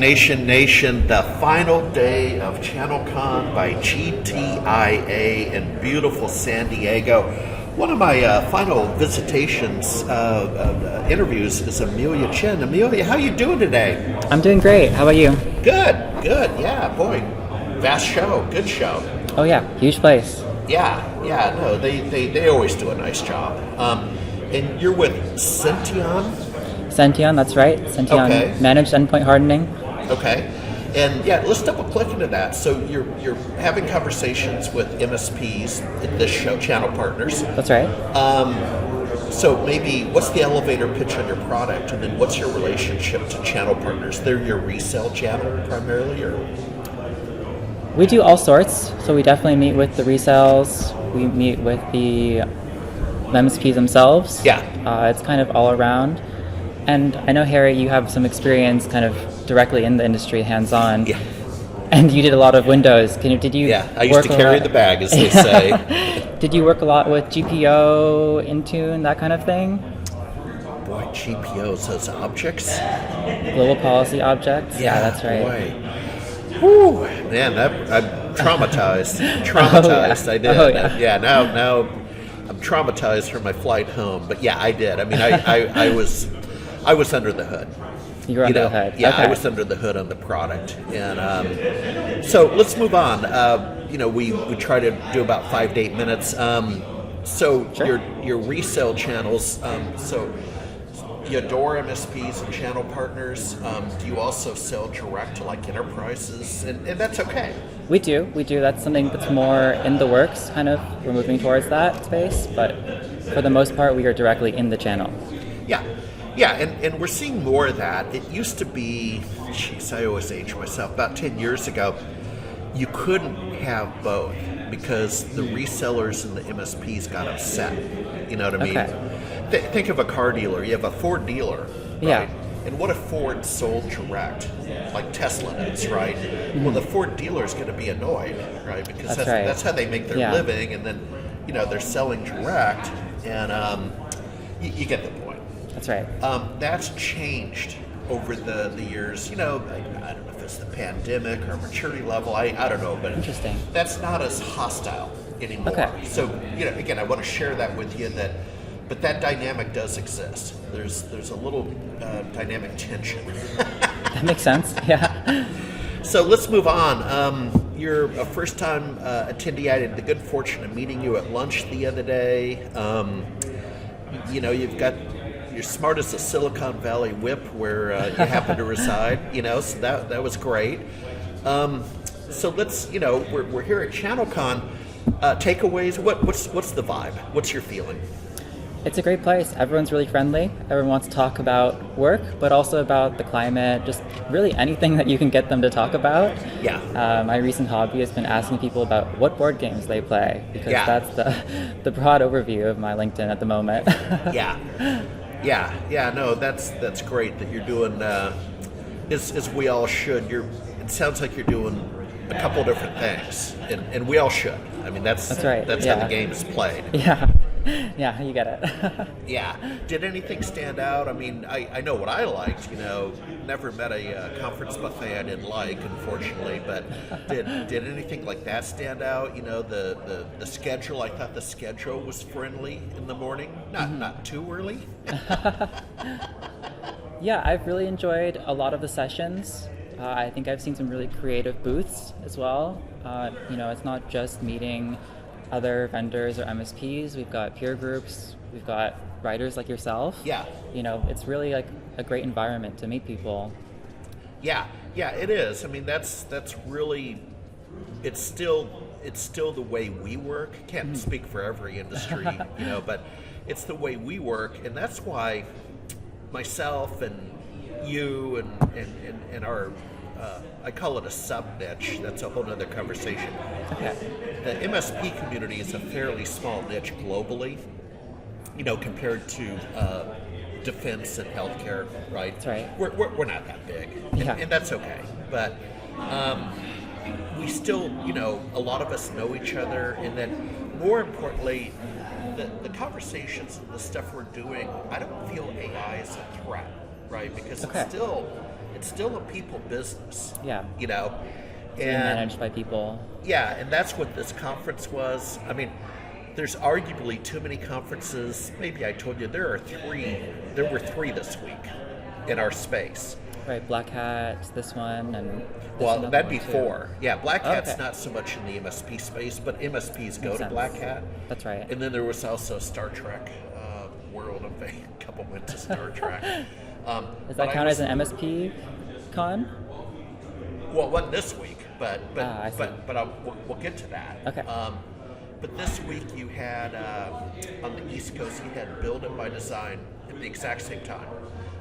Nation, the final day of ChannelCon by GTIA in beautiful San Diego. One of my final visitations, interviews is Amelia Chen. Amelia, how you doing today? I'm doing great. How about you? Good. Yeah, boy, vast show, good show. Oh yeah, huge place. Yeah, no, they always do a nice job. And you're with Sention, that's right. Sention Okay. Managed Endpoint Hardening. Okay. And yeah, let's double click into that. So you're having conversations with MSPs at this show, channel partners. That's right. So maybe what's the elevator pitch on your product, and then what's your relationship to channel partners? They're your resale channel primarily, or? We do all sorts. So we definitely meet with the resales. We meet with the MSPs themselves. Yeah. It's kind of all around. And I know, Harry, you have some experience kind of directly in the industry, hands-on. Yeah. And you did a lot of Windows. Did you? Yeah, I used to carry the bag, as they say. Did you work a lot with GPO, Intune, that kind of thing? Boy, GPOs, those objects. Global policy objects. Yeah, that's right. Boy. Whew, man, I'm traumatized. Traumatized. Oh, yeah. I did. Oh, yeah. Yeah. Now I'm traumatized from my flight home. But yeah, I did. I mean, I was under the hood. You were under the hood. Yeah, okay. I was under the hood on the product. And so let's move on. We try to do about 5 to 8 minutes. So Sure. your resale channels. So you adore MSPs and channel partners. Do you also sell direct to like enterprises? And that's okay. We do. That's something that's more in the works, kind of. We're moving towards that space, but for the most part, we are directly in the channel. Yeah, and we're seeing more of that. It used to be, I always age myself, about 10 years ago, you couldn't have both because the resellers and the MSPs got upset. You know what I mean? Okay. Think of a car dealer. You have a Ford dealer, right? Yeah. And what if Ford sold direct, like Tesla does, right? Mm-hmm. Well, the Ford dealer is going to be annoyed, right? Because that's how they make their living, and then, they're selling direct, and you get the point. That's right. That's changed over the years. I don't know if it's the pandemic or maturity level. I don't know, but Interesting. That's not as hostile anymore. Okay. So again, I want to share that with you. But that dynamic does exist. There's a little dynamic tension. That makes sense. Yeah. So let's move on. You're a first-time attendee. I had the good fortune of meeting you at lunch the other day. You're smart as a Silicon Valley whip where you happen to reside, so that was great. So let's, we're here at ChannelCon. Takeaways, what's the vibe? What's your feeling? It's a great place. Everyone's really friendly. Everyone wants to talk about work, but also about the climate, just really anything that you can get them to talk about. Yeah. My recent hobby has been asking people about what board games they play, because that's the broad overview of my LinkedIn at the moment. Yeah, no, that's great that you're doing, as we all should. It sounds like you're doing a couple different things, and we all should. I mean, that's right. That's how the game is played. Yeah, you get it. Yeah. Did anything stand out? I mean, I know what I liked. Never met a conference buffet I didn't like, unfortunately. But did anything like that stand out? The schedule. I thought the schedule was friendly in the morning. Not too early. Yeah, I've really enjoyed a lot of the sessions. I think I've seen some really creative booths as well. It's not just meeting other vendors or MSPs. We've got peer groups. We've got writers like yourself. Yeah. It's really like a great environment to meet people. Yeah, it is. I mean, that's really. It's still the way we work. Can't speak for every industry, but it's the way we work, and that's why myself and you and our I call it a sub niche. That's a whole nother conversation. Okay. The MSP community is a fairly small niche globally, compared to defense and healthcare, right? That's right. We're not that big, and that's okay. But we still, a lot of us know each other, and then more importantly, the conversations and the stuff we're doing, I don't feel AI is a threat, right? Because it's still it's still a people business. Yeah. You know, Being managed by people. yeah, and that's what this conference was. I mean, there's arguably too many conferences. Maybe I told you there were three this week in our space. Right, Black Hat, this one, and there's Well, another that'd be one, too. four. Yeah, Black Hat's Okay. not so much in the MSP space, but MSPs go Makes to sense. Black Hat. That's right. And then there was also Star Trek World of a couple went to Star Trek. Does but that I count was- as an MSP con? Well, it wasn't this week, but I see. we'll get to that. Okay. But this week you had on the East Coast you had Build It by Design at the exact same time.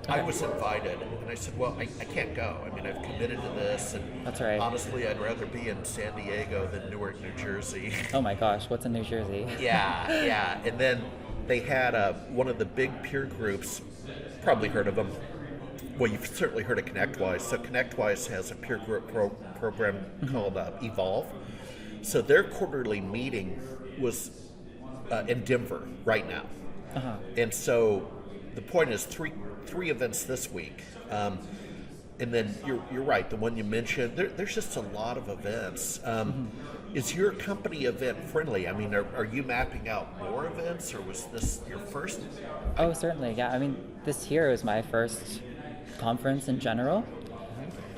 I Okay. was invited, and I said, "Well, I can't go. I mean, I've committed to this, and That's right. honestly, I'd rather be in San Diego than Newark, New Jersey." Oh my gosh, what's in New Jersey? Yeah. And then they had one of the big peer groups. Probably heard of them. Well, you've certainly heard of ConnectWise. So ConnectWise has a peer group program called Evolve. So their quarterly meeting was in Denver right now. Uh-huh. And so the point is three events this week. And then you're right, the one you mentioned, there's just a lot of events. Is your company event friendly? I mean, are you mapping out more events, or was this your first? Oh, certainly, yeah. I mean, this here is my first conference in general.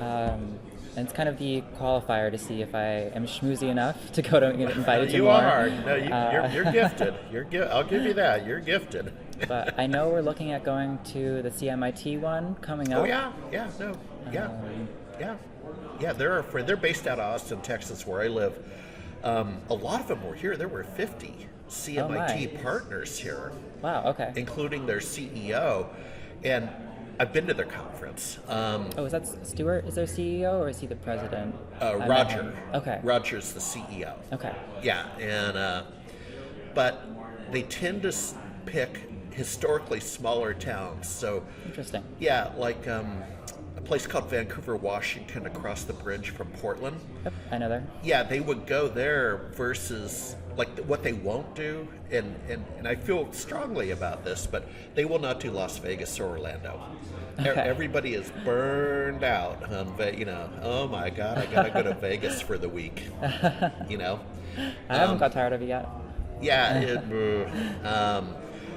And it's kind of the qualifier to see if I am schmoozy enough to go to get invited to You more. are. No, you're gifted. I'll give you that. You're gifted. But I know we're looking at going to the CMIT one coming up. Oh yeah. They're based out of Austin, Texas, where I live. A lot of them were here. There were 50 CMIT partners here, Wow, okay. including their CEO, and I've been to their conference. Oh, is that Stuart? Is their CEO or is he the president? I met Roger. him. Okay. Roger's the CEO. Okay. Yeah, and but they tend to pick historically smaller towns. So Interesting. yeah, like a place called Vancouver, Washington, across the bridge from Portland. Yep, I know there. Yeah, they would go there versus like what they won't do, and I feel strongly about this, but they will not do Las Vegas or Orlando. Okay. Everybody is burned out on, oh my God, I gotta go to Vegas for the week. I haven't got tired of it yet. Yeah.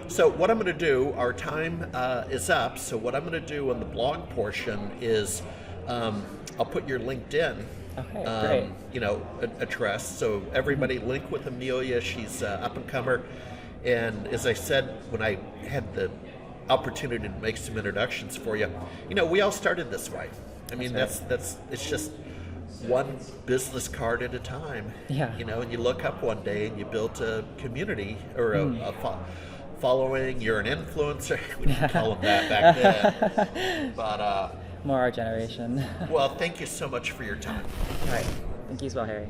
So what I'm going to do, our time is up. So what I'm going to do on the blog portion is I'll put your LinkedIn Okay, great. address. So everybody link with Amelia. She's up and comer. And as I said, when I had the opportunity to make some introductions for you, we all started this way. I mean, That's that's it's just one business card at a time. Yeah. And you look up one day and you built a community or a following. You're an influencer. We didn't call them that back then. But More our generation. well, thank you so much for your time. All right. Thank you as well, Harry.